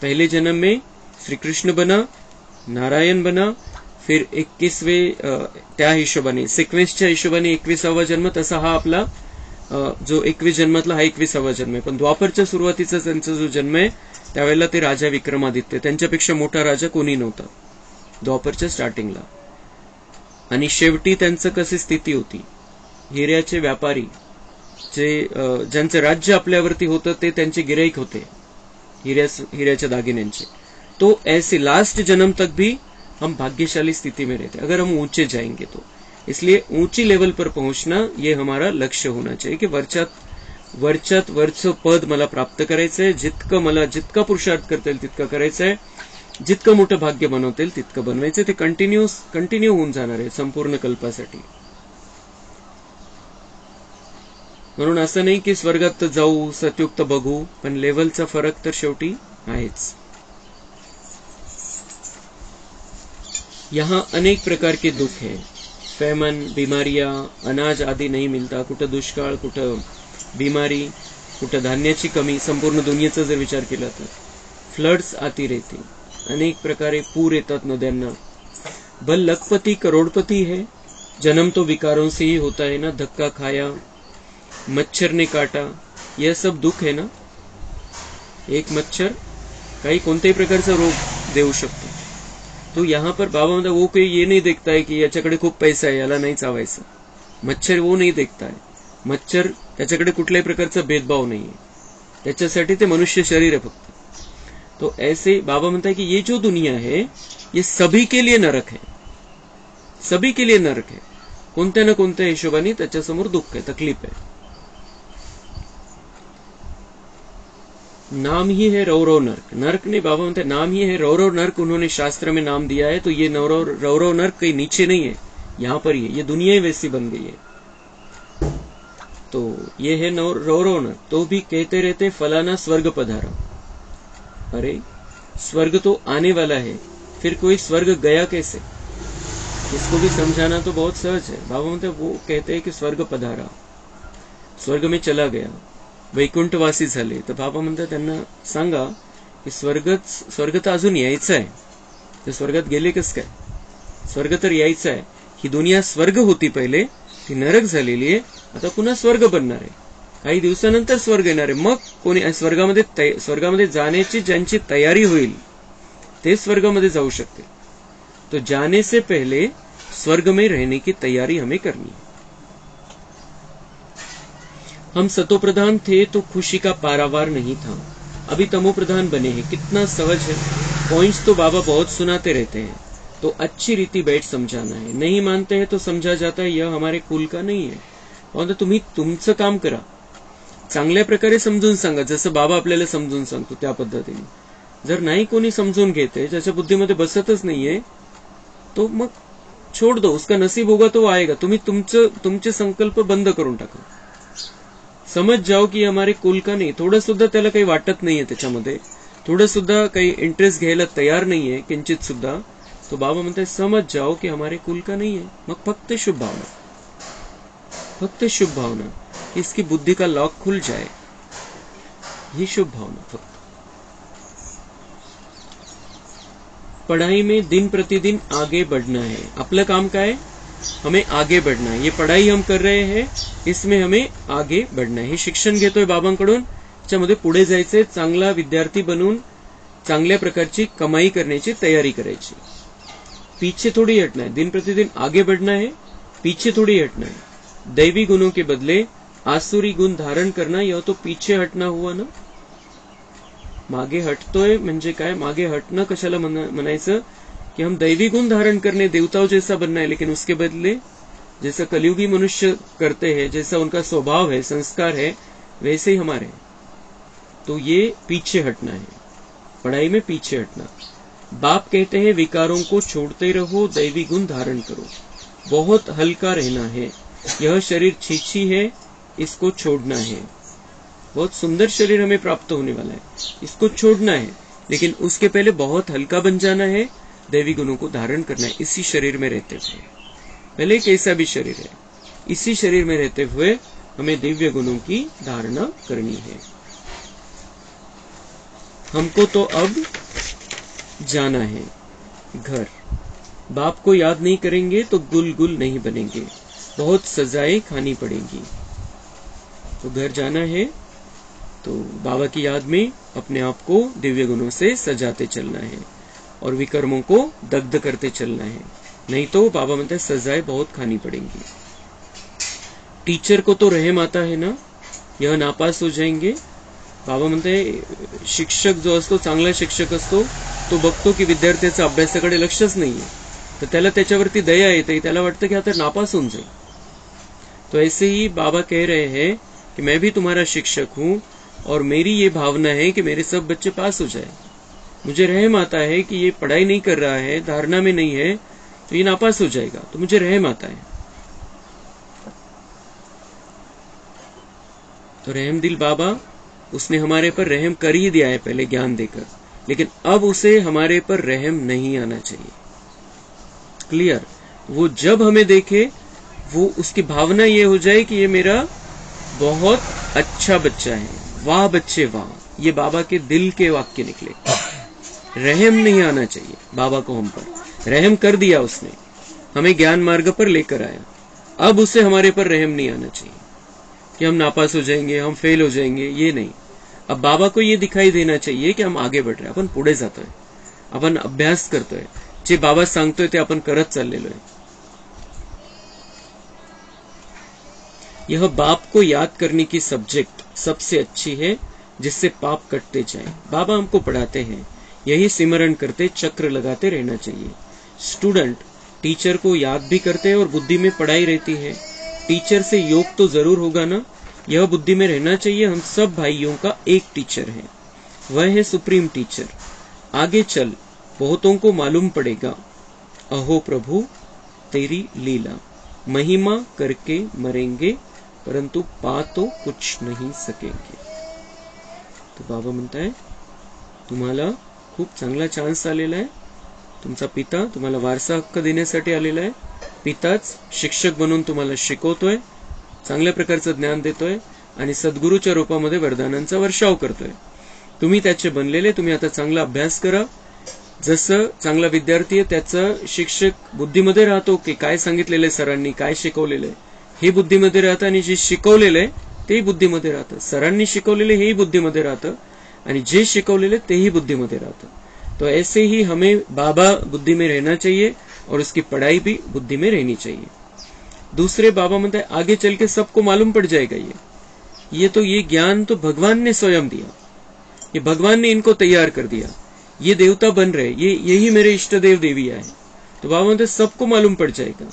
पहले जन्म में श्री कृष्ण बना, नारायण बना, फिर 21वें त्या हिशोबाने सिक्वेन्सच्या हिशोबाने 21वा जन्म, तसा हा आपला जो 21 जन्मातला हा 21वा जन्म आहे। पण द्वापरच्या सुरुवातीचा त्यांचा जो जन्म आहे त्यावेळेला ते राजा विक्रमादित्य, त्यांच्यापेक्षा मोठा राजा कोणी नव्हता द्वापरच्या स्टार्टिंगला। आणि शेवटी त्यांचं कशी स्थिती होती, हिऱ्याचे व्यापारी जे ज्यांचं राज्य आपल्यावरती होतं ते त्यांचे गिराईक होते हिऱ्याच्या दागिन्यांचे। तो ऐसे लास्ट जन्म तक भी हम भाग्यशाली स्थिति में रहते अगर हम ऊंचे जाएंगे तो। इसलिए ऊंची लेवल पर पहुंचना ये हमारा लक्ष्य होना चाहिए कि वरच्यात वरचं पद मला प्राप्त करायचंय, जितका पुरुषार्थ करता येईल तितका करायचंय, जितकं मोठं भाग्य बनवता येईल तितकं बनवायचं। ते कंटिन्यू होऊन जाणार आहे संपूर्ण कल्पासाठी। म्हणून असं नाही की स्वर्गात जाऊ, सत्युक्त बघू, पण लेवलचा फरक तर शेवटी आहेच। यहाँ अनेक प्रकार के दुख है, फैमन, बीमारियां, अनाज आदि नहीं मिलता, कुठं दुष्काळ, कुठं बीमारी, कुठं धान्याची कमी, संपूर्ण दुनियेचा जर विचार केला तर फ्लड्स आती रहते, अनेक प्रकारे पूर येतात नद्यांना। भल लखपति करोड़पति है, जन्म तो विकारों से ही होता है ना, धक्का खाया, मच्छर ने काटा, यह सब दुःख आहे ना. एक मच्छर काही कोणत्याही प्रकारचा रोग देऊ शकतो. तो यहाँ पर बाबा म्हणतात वो कोई ये नहीं देखता है की याच्याकडे खूप पैसा आहे, याला नाही चावायचं. मच्छर वो नहीं देखता है. मच्छर त्याच्याकडे कुठल्याही प्रकारचा भेदभाव नाहीये, त्याच्यासाठी ते मनुष्य शरीर आहे फक्त. तो ऐसे बाबा म्हणता है कि ये जो दुनिया है ये सभी के लिए नरक है, सभी के लिए नरक है. कोणत्या ना कोणत्या हिशोबाने त्याच्यासमोर दुःख आहे, तकलीफ है. नाम ही है रौरव नर्क. नर्क ने बाबा म्हणते नाम ही है रौरव नर्क, उन्होंने शास्त्र में नाम दिया है. तो ये रौरव नर्क कहीं नीचे नहीं है, यहां पर ही है. ये दुनिया ही वैसी बन गई है. तो ये है रौरव नर्क. तो भी कहते रहते फलाना स्वर्ग पधारा. अरे स्वर्ग तो आने वाला है, फिर कोई स्वर्ग गया कैसे? इसको भी समझाना तो बहुत सहज है. बाबा म्हणते वो कहते हैं कि स्वर्ग पधारा, स्वर्ग में चला गया, वैकुंठवासी झाले. तर बाबा म्हणतात त्यांना सांगा की स्वर्ग तर अजून यायचं आहे. ते स्वर्गात गेले कस काय? स्वर्ग तर यायचं आहे. ही दुनिया स्वर्ग होती पहिले, ती नरक झालेली आहे. आता पुन्हा स्वर्ग बनणार आहे. काही दिवसानंतर स्वर्ग येणार आहे. मग कोणी स्वर्गामध्ये जाण्याची ज्यांची तयारी होईल ते स्वर्गामध्ये जाऊ शकते. तो जाने से पहले स्वर्ग में रहने की तैयारी हमें करनी है. हम सतोप्रधान थे तो खुशी का पारावार नहीं था, अभी तमोप्रधान बने हैं. कितना सहज है. पॉइंट्स तो बाबा बहुत सुनाते रहते हैं. तो अच्छी रीति बैठ समझाना है. नहीं मानते हैं तो समझा जाता है यह हमारे कुल का नहीं है. और तुम्ही तुमचं काम करा, चांगल्या प्रकारे समजून सांगा, जसं बाबा आपल्याला समजून सांगतो त्या पद्धतीने. जर नाही कोणी समजून घेते, ज्याच्या बुद्धीमध्ये बसतच नाहीये, तो मग छोड़ दो. उसका नसीब होगा तो आएगा. तुम्ही तुमचे संकल्प बंद करून टाका. समझ जाओ की हमारे कुल का नाही. थोडं सुद्धा त्याला काही वाटत नाहीये, त्याच्यामध्ये थोडं सुद्धा काही इंटरेस्ट घ्यायला तयार नाहीये, किंचित सुद्धा. तो बाबा म्हणते समझ जाओ की हमारे कुल का नहीं है. मग फक्त शुभ भावना, फक्त शुभ भावना, इसकी बुद्धि का लॉक खुल जाए, ये शुभ भावना फक्त. पढ़ाई में दिन प्रतिदिन आगे बढ़ना है. आपलं काम काय? हमें आगे बढ़ना है. ये पढ़ाई हम कर रहे हैं, इसमें हमें आगे बढ़ना है. हे शिक्षण घेतोय बाबांकडून, त्याच्यामध्ये पुढे जायचंय, चांगला विद्यार्थी बनून चांगल्या प्रकारची कमाई करण्याची तयारी करायची. पीछे थोड़ी हटना है. दिन प्रतिदिन आगे बढ़ना है, पीछे थोड़ी हटना है. दैवी गुणों के बदले आसुरी गुण धारण करना, यह तो पीछे हटना हुआ ना. मागे हटतोय म्हणजे काय? मागे हटणं कशाला म्हणायचं कि हम दैवी गुण धारण करने, देवताओं जैसा बनना है, लेकिन उसके बदले जैसा कलयुगी मनुष्य करते हैं, जैसा उनका स्वभाव है, संस्कार है, वैसे ही हमारे. तो ये पीछे हटना है, पढ़ाई में पीछे हटना. बाप कहते हैं विकारों को छोड़ते रहो, दैवी गुण धारण करो. बहुत हल्का रहना है. यह शरीर छीछी है, इसको छोड़ना है. बहुत सुंदर शरीर हमें प्राप्त होने वाला है, इसको छोड़ना है, लेकिन उसके पहले बहुत हल्का बन जाना है, दैवी गुणों को धारण करना है. इसी शरीर में रहते हुए, भले कैसा भी शरीर है, इसी शरीर में रहते हुए हमें दिव्य गुणों की धारणा करनी है. हमको तो अब जाना है घर. बाप को याद नहीं करेंगे तो गुल गुल नहीं बनेंगे, बहुत सजाएं खानी पड़ेंगी. तो घर जाना है, तो बाबा की याद में अपने आप को दिव्य गुणों से सजाते चलना है और विकर्मों को दग्ध करते चलना है. नहीं तो बाबा म्हणते सजाएं बहुत खानी पड़ेंगी. टीचर को तो रहम आता है ना, यह नापास हो जाएंगे. बाबा म्हणते शिक्षक जो असतो, चांगला शिक्षक असतो, तो बघतो की विद्यार्थ्याचा अभ्यासाकडे लक्षच नाहीये, तर त्याला त्याच्यावरती दया येते. त्याला वाटतं की आता नापास होऊन जाईल. तो ऐसे ही बाबा कह रहे हैं कि मैं भी तुम्हारा शिक्षक हूं और मेरी ये भावना है कि मेरे सब बच्चे पास हो जाए. मुझे रहम आता है कि ये पढ़ाई नहीं कर रहा है, धारणा में नहीं है, तो ये नापास हो जाएगा. तो मुझे रहम आता है. तो रहम दिल बाबा, उसने हमारे पर रहम कर ही दिया है पहले ज्ञान देकर, लेकिन अब उसे हमारे पर रहम नहीं आना चाहिए. क्लियर? वो जब हमें देखे, वो उसकी भावना ये हो जाए कि ये मेरा बहुत अच्छा बच्चा है, वाह बच्चे वाह. ये बाबा के दिल के वाक्य निकले. रहम नहीं आना चाहिए बाबा को हम पर. रहम कर दिया उसने, हमें ज्ञान मार्ग पर लेकर आया. अब उसे हमारे पर रहम नहीं आना चाहिए कि हम नापास हो जाएंगे, हम फेल हो जाएंगे, ये नहीं। अब बाबा को ये दिखाई देना चाहिए की हम आगे बढ़ रहे, आपण पुढे जातोय, आपण अभ्यास करतोय, जे बाबा सांगतोय ते आपण करत चाललेलो आहे। यह बाप को याद करने की सब्जेक्ट सबसे अच्छी है जिससे पाप कटते जाए। बाबा हमको पढ़ाते हैं, यही सिमरण करते चक्र लगाते रहना चाहिए। स्टूडेंट टीचर को याद भी करते हैं और बुद्धि में पढ़ाई रहती है। टीचर से योग तो जरूर होगा ना, यह बुद्धि में रहना चाहिए। हम सब भाइयों का एक टीचर है, वह है सुप्रीम टीचर। आगे चल बहुतों को मालूम पड़ेगा, अहो प्रभु तेरी लीला। महिमा करके मरेंगे परंतु पा तो कुछ नहीं सकेंगे। तो बाबा म्हणता है तुम्हाला खूप चांगला चान्स आलेला आहे। तुमचा पिता तुम्हाला वारसा हक्क देण्यासाठी आलेला आहे। पिताच शिक्षक बनून तुम्हाला शिकवतोय, चांगल्या प्रकारचं ज्ञान देतोय आणि सद्गुरूच्या रूपामध्ये वरदानांचा वर्षाव करतोय। तुम्ही त्याचे बनलेले, तुम्ही आता चांगला अभ्यास करा। जसं चांगला विद्यार्थी आहे त्याचं शिक्षक बुद्धीमध्ये राहतो की काय सांगितलेलं आहे सरांनी, काय शिकवलेलं आहे हे बुद्धीमध्ये राहतं, आणि जे शिकवलेलं आहे तेही बुद्धीमध्ये राहतं। सरांनी शिकवलेले हेही बुद्धीमध्ये राहतं आणि जे शिकवलेले तेही बुद्धीमध्ये राहतं। तो ऐसे ही हमें बाबा बुद्धि में रहना चाहिए और उसकी पढ़ाई भी बुद्धि में रहनी चाहिए। दूसरे बाबा म्हणते हैं आगे चल के सबको मालूम पड़ जाएगा। ये ज्ञान तो भगवान ने स्वयं दिया, ये भगवान ने इनको तैयार कर दिया, ये देवता बन रहे, ये यही मेरे इष्ट देव देविया है। तो बाबा म्हणते सबको मालूम पड़ जाएगा।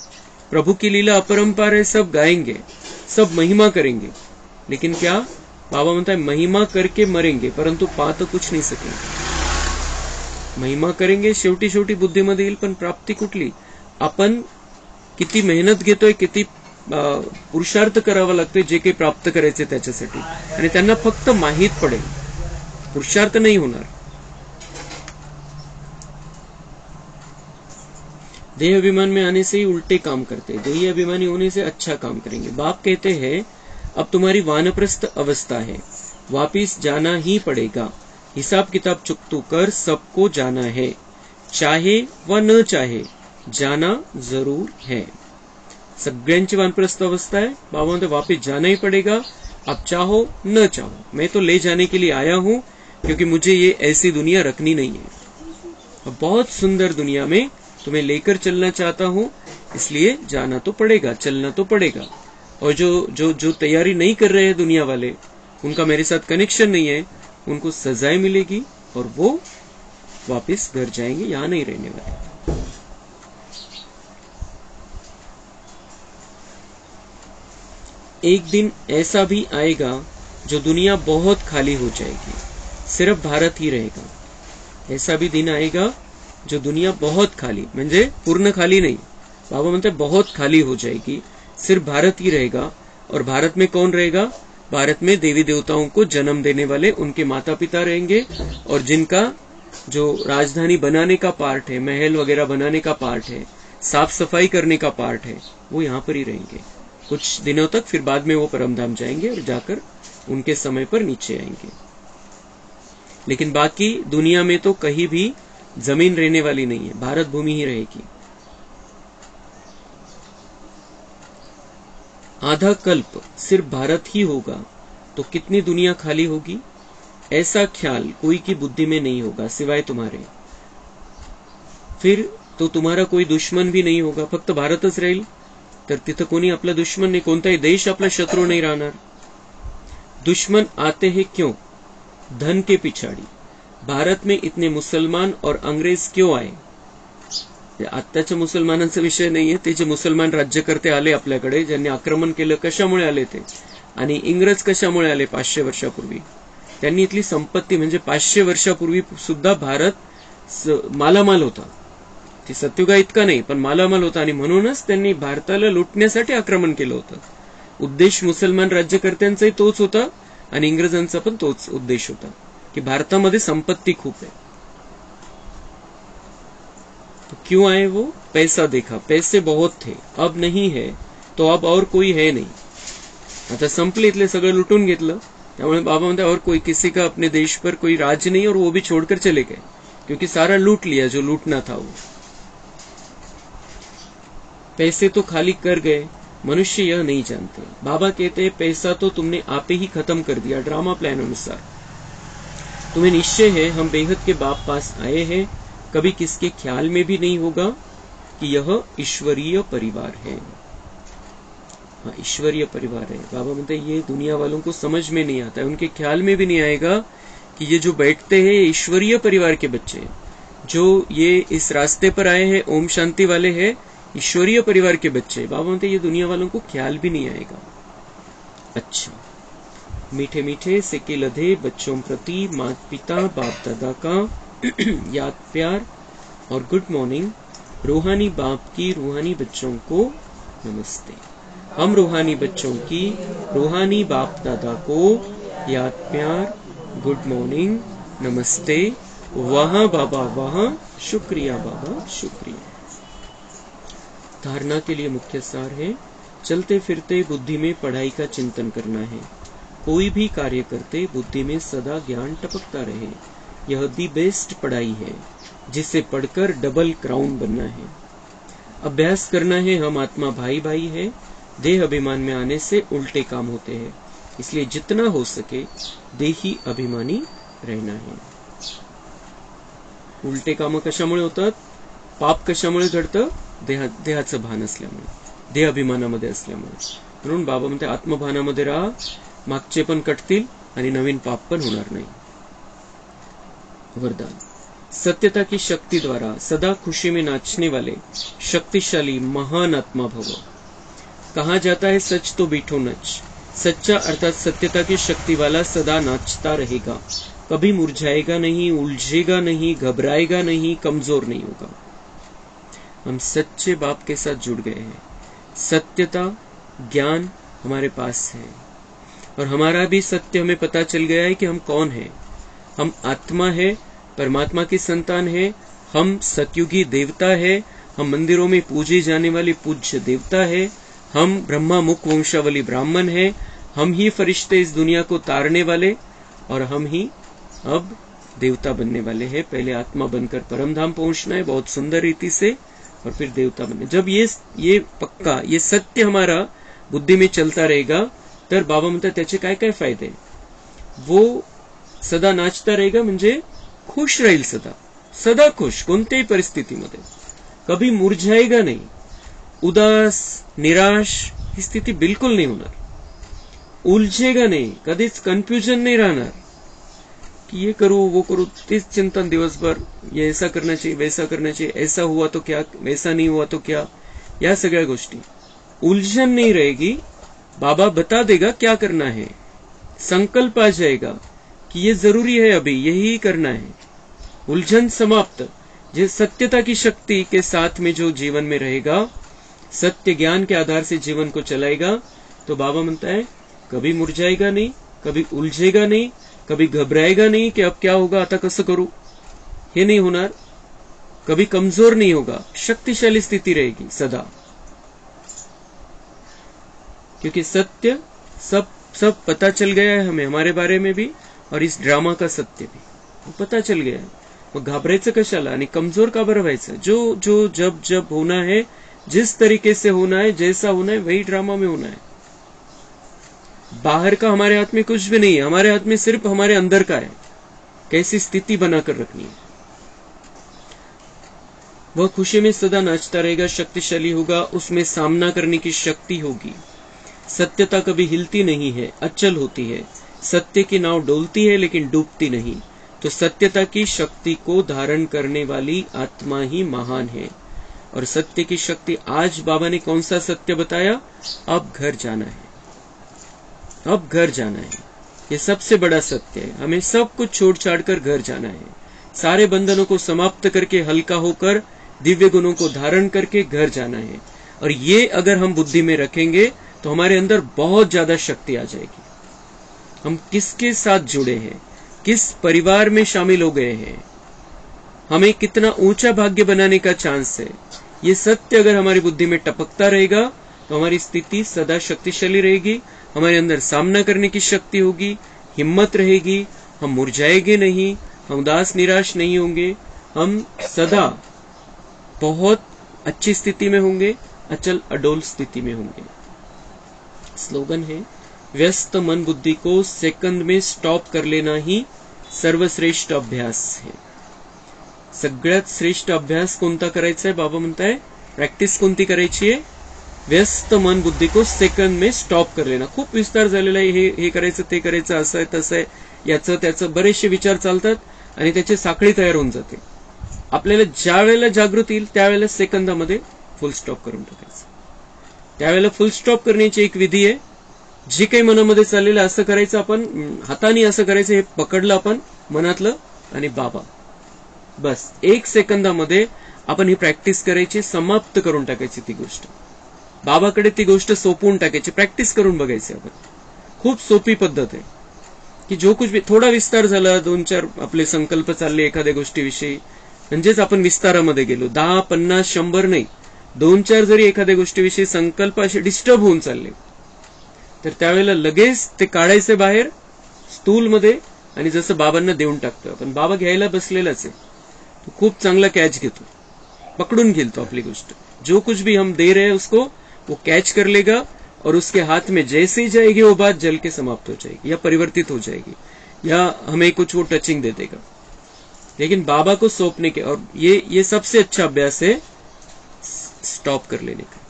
प्रभु की लीला अपरंपार है, सब गाएंगे, सब महिमा करेंगे, लेकिन क्या बाबा म्हणता है महिमा करके मरेंगे परंतु पा तो कुछ नहीं सकेंगे। महिमा करेंगे, शेवटी शेवटी बुद्धीमध्ये येईल, पण प्राप्ती कुठली? आपण किती मेहनत घेतोय, किती पुरुषार्थ करावा लागतोय जे काही प्राप्त करायचे त्याच्यासाठी, आणि त्यांना फक्त माहित पडेल, पुरुषार्थ नाही होणार। देह अभिमान में आने से ही उल्टे काम करते, देही अभिमानी होने से अच्छा काम करेंगे। बाप कहते हैं अब तुम्हारी वानप्रस्थ अवस्था है, वापिस जाना ही पड़ेगा। हिसाब किताब चुकतू कर सबको जाना है, चाहे व न चाहे जाना जरूर है। सगळ्यांची वानप्रस्थ अवस्था है, बाबा म्हणते वापिस जाना ही पड़ेगा, आप चाहो न चाहो। मैं तो ले जाने के लिए आया हूं क्योंकि मुझे ये ऐसी दुनिया रखनी नहीं है। बहुत सुंदर दुनिया में तुम्हें लेकर चलना चाहता हूं, इसलिए जाना तो पड़ेगा, चलना तो पड़ेगा। और जो तैयारी नहीं कर रहे हैं दुनिया वाले, उनका मेरे साथ कनेक्शन नहीं है, उनको सजाएं मिलेगी और वो वापस घर जाएंगे, यहां नहीं रहने वाले। एक दिन ऐसा भी आएगा जो दुनिया बहुत खाली हो जाएगी, सिर्फ भारत ही रहेगा। ऐसा भी दिन आएगा जो दुनिया बहुत खाली, म्हणजे पूर्ण खाली नहीं, बाबा म्हणते बहुत खाली हो जाएगी, सिर्फ भारत ही रहेगा। और भारत में कौन रहेगा? भारत में देवी देवताओं को जन्म देने वाले उनके माता पिता रहेंगे, और जिनका जो राजधानी बनाने का पार्ट है, महल वगैरह बनाने का पार्ट है, साफ सफाई करने का पार्ट है, वो यहाँ पर ही रहेंगे कुछ दिनों तक। फिर बाद में वो परमधाम जाएंगे और जाकर उनके समय पर नीचे आएंगे। लेकिन बाकी दुनिया में तो कहीं भी जमीन रहने वाली नहीं है, भारत भूमि ही रहेगी। आधा कल्प सिर्फ भारत ही होगा तो कितनी दुनिया खाली होगी, ऐसा ख्याल कोई की बुद्धि में नहीं होगा सिवाय तुम्हारे। फिर तो तुम्हारा कोई दुश्मन भी नहीं होगा, फक्त भारतच राहील, तर तिथं कोणी आपला दुश्मन नाही, कोणताही देश आपला शत्रू नहीं राहणार। दुश्मन आते हैं क्यों? धन के पिछाड़ी। भारत में इतने मुसलमान और अंग्रेज क्यों आए? आत्ताच्या मुसलमानांचा विषय नाहीये, ते जे मुसलमान राज्यकर्ते आले आपल्याकडे, ज्यांनी आक्रमण केलं, कशामुळे आले ते, आणि इंग्रज कशामुळे आले? 500 वर्षापूर्वी त्यांनी इथली संपत्ती, म्हणजे 500 वर्षापूर्वी सुद्धा भारत मालामाल होता, ती सत्युगा इतका नाही पण मालामाल होता, आणि म्हणूनच त्यांनी भारताला लुटण्यासाठी आक्रमण केलं होतं। उद्देश मुसलमान राज्यकर्त्यांचाही तोच होता आणि इंग्रजांचा पण तोच उद्देश होता की भारतामध्ये संपत्ती खूप है। तो क्यों आए वो? पैसा देखा, पैसे बहुत थे, अब नहीं है, तो अब और कोई है नहीं, आता संपले, इथले सगळं लुटून घेतलं, त्यामुळे बाबा म्हणते और कोई किसी का अपने देश पर कोई राज नहीं, और वो भी छोड़कर चले गए क्योंकि सारा लूट लिया जो लूटना था वो। पैसे तो खाली कर गए, मनुष्य यह नहीं जानते। बाबा कहते हैं पैसा तो तुमने आपे ही खत्म कर दिया ड्रामा प्लान अनुसार। तुम्हें निश्चय है हम बेहद के बाप पास आए हैं, कभी किसके ख्याल में भी नहीं होगा कि यह ईश्वरीय परिवार है। हाँ, ईश्वरीय परिवार है। बाबा बोलते ये दुनिया वालों को समझ में नहीं आता है, उनके ख्याल में भी नहीं आएगा कि ये जो बैठते हैं ये ईश्वरीय परिवार के बच्चे, जो ये इस रास्ते पर आए हैं ओम शांति वाले हैं, ईश्वरीय परिवार के बच्चे। बाबा बोलते ये दुनिया वालों को ख्याल भी नहीं आएगा। अच्छा, मीठे मीठे सेके लधे बच्चों प्रति माता पिता बाप दादा का याद प्यार और गुड मॉर्निंग। रूहानी बाप की रूहानी बच्चों को नमस्ते। हम रूहानी बच्चों की रूहानी बाप दादा को याद प्यार, गुड मॉर्निंग, नमस्ते। वहाँ बाबा वहाँ, शुक्रिया बाबा शुक्रिया। धारणा के लिए मुख्य सार है, चलते फिरते बुद्धि में पढ़ाई का चिंतन करना है। कोई भी कार्य करते बुद्धि में सदा ज्ञान टपकता रहे। यह दी बेस्ट पढ़ाई है जिसे पढ़कर डबल क्राउन बनना है। अभ्यास करना है हम आत्मा भाई भाई है। देह अभिमान में आने से उल्टे काम होते हैं, इसलिए जितना हो सके देही अभिमानी रहना है। उलटे काम कशामुळे होतात? पाप कशामुळे घडतं? देहाचं भान असल्यामुळे, देह अभिमानामध्ये असल्यामुळे। म्हणून बाबा म्हणते आत्मभानामध्ये राहा, मागचे पण कटतील आणि नवीन पाप पण होणार नाही। वरदान, सत्यता की शक्ति द्वारा सदा खुशी में नाचने वाले शक्तिशाली महान आत्मा भव। कहा जाता है सच तो बीठो नच। सच्चा अर्थात सत्यता की शक्ति वाला सदा नाचता रहेगा, कभी मुरझाएगा नहीं, उलझेगा नहीं, घबराएगा नहीं, कमजोर नहीं होगा। हम सच्चे बाप के साथ जुड़ गए हैं। सत्यता ज्ञान हमारे पास है और हमारा भी सत्य हमें पता चल गया है कि हम कौन हैं। हम आत्मा है, परमात्मा की संतान है। हम सतयुगी देवता है। हम मंदिरों में पूजे जाने वाले पूज्य देवता है। हम ब्रह्मा मुख वंशावली ब्राह्मण है। हम ही फरिश्ते इस दुनिया को तारने वाले, और हम ही अब देवता बनने वाले हैं। पहले आत्मा बनकर परमधाम पहुंचना है बहुत सुंदर रीति से, और फिर देवता बनने। जब ये पक्का ये सत्य हमारा बुद्धि में चलता रहेगा, तर बाबा म्हणतात त्याचे काय काय फायदे? वो सदा नाचता रहेगा म्हणजे खुश राहील, सदा सदा खुश, कोणत्याही परिस्थितीमध्ये कभी मुरझाएगा नहीं, उदास निराश ही स्थिती बिल्कुल नहीं होणार। उलझेगा नहीं, कधीच कन्फ्युजन नहीं रहणार कि ये करूं वो करूं, तीस चिंतन दिवसभर, ये ऐसा करना चाहिए वैसा करना चाहिए, ऐसा हुआ तो क्या, वैसा नहीं हुआ तो क्या, या सगळ्या गोष्टी। उलझन नहीं रहेगी, बाबा बता देगा क्या करना है। संकल्प आ जाएगा कि ये जरूरी है, अभी यही करना है। उलझन समाप्त। जिस सत्यता की शक्ति के साथ में जो जीवन में रहेगा, सत्य ज्ञान के आधार से जीवन को चलाएगा, तो बाबा म्हणता है कभी मुरझाएगा नहीं, कभी उलझेगा नहीं, कभी घबराएगा नहीं कि अब क्या होगा, आता कसं करूं, ये नहीं होणार। कभी कमजोर नहीं होगा, शक्तिशाली स्थिति रहेगी सदा, क्योंकि सत्य सब पता चल गया है हमें, हमारे बारे में भी और इस ड्रामा का सत्य भी पता चल गया है। मग घाबरायचं कशाला आणि कमजोर का बरं व्हायचं? जो जब होना है, जिस तरीके से होना है, जैसा होना है, वही ड्रामा में होना है। बाहर का हमारे हाथ में कुछ भी नहीं है, हमारे हाथ में सिर्फ हमारे अंदर का है, कैसी स्थिति बनाकर रखनी है। वह खुशी में सदा नाचता रहेगा, शक्तिशाली होगा, उसमें सामना करने की शक्ति होगी। सत्यता कभी हिलती नहीं है, अचल होती है। सत्य की नाव डोलती है लेकिन डूबती नहीं। तो सत्यता की शक्ति को धारण करने वाली आत्मा ही महान है। और सत्य की शक्ति, आज बाबा ने कौन सा सत्य बताया? अब घर जाना है, अब घर जाना है। ये सबसे बड़ा सत्य है। हमें सब कुछ छोड़ छाड़ कर घर जाना है। सारे बंधनों को समाप्त करके, हल्का होकर, दिव्य गुणों को धारण करके घर जाना है। और ये अगर हम बुद्धि में रखेंगे तो हमारे अंदर बहुत ज्यादा शक्ति आ जाएगी। हम किसके साथ जुड़े हैं, किस परिवार में शामिल हो गए हैं, हमें कितना ऊंचा भाग्य बनाने का चांस है, ये सत्य अगर हमारी बुद्धि में टपकता रहेगा तो हमारी स्थिति सदा शक्तिशाली रहेगी। हमारे अंदर सामना करने की शक्ति होगी, हिम्मत रहेगी, हम मुरझाएंगे नहीं, हम उदास निराश नहीं होंगे, हम सदा बहुत अच्छी स्थिति में होंगे, अचल अडोल स्थिति में होंगे। स्लोगन है, व्यस्त मन बुद्धि को सेकंद में स्टॉप कर लेना ही सर्वश्रेष्ठ अभ्यास है. सगळ्यात श्रेष्ठ अभ्यास कोणता करायचा आहे? बाबा म्हणताय प्रॅक्टिस कोणती करायची आहे? व्यस्त मन बुद्धि को सेकंद में स्टॉप कर लेना. खूप विस्तार झालेला आहे, हे करायचं ते करायचं, असं आहे तसं आहे, याचं त्याचं बरेचसे विचार चालतात आणि त्याची साखळी तयार होऊन जाते. आपल्याला ज्या वेळेला जागृती येईल त्यावेळेला सेकंदामध्ये फुल स्टॉप करून टाकायचं. त्यावेळेला फुल स्टॉप करण्याची एक विधी आहे. जे काही मनामध्ये चाललेलं असं करायचं, आपण हाताने असं करायचं, हे पकडलं आपण मनातलं आणि बाबा, बस 1 सेकंदामध्ये आपण ही प्रॅक्टिस करायची, समाप्त करून टाकायची ती गोष्ट. बाबाकडे ती गोष्ट सोपवून टाकायची, प्रॅक्टिस करून बघायची आपण. खूप सोपी पद्धत आहे की जो कुछ भी थोडा विस्तार झाला, 2-4 आपले संकल्प चालले एखाद्या गोष्टीविषयी, म्हणजेच आपण विस्तारामध्ये गेलो. 10, 50, 100 नाही, 2-4 जरी एखाद्या गोष्टीविषयी संकल्प असे डिस्टर्ब होऊन चालले, तर त्यावेळेला लगेच ते काढायचे बाहेर स्थूलमध्ये आणि जसं बाबांना देऊन टाकतो आपण. बाबा घ्यायला बसलेलाच आहे, तो खूप चांगला कॅच घेतो, पकड़ून घेतो आपली गोष्ट. जो कुछ भी हम दे रहे हैं उसको वो कैच कर लेगा और उसके हाथ में जैसे ही जाएगी वो बात जल के समाप्त हो जाएगी या परिवर्तित हो जाएगी, या हमें कुछ वो टचिंग दे देगा. लेकिन बाबा को सौंपने के, और ये सबसे अच्छा अभ्यास है स्टॉप कर लेने का.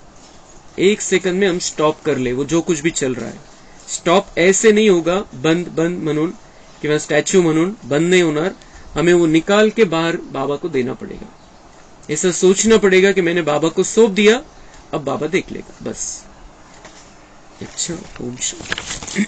1 सेकंड में हम स्टॉप कर ले वो जो कुछ भी चल रहा है. स्टॉप ऐसे नहीं होगा बंद बंद म्हणून किंवा स्टॅच्यू म्हणून बंद नहीं होणार. हमें वो निकाल के बाहर बाबा को देना पड़ेगा. ऐसा सोचना पड़ेगा कि मैंने बाबा को सौंप दिया, अब बाबा देख लेगा, बस. अच्छा, ओम शांति.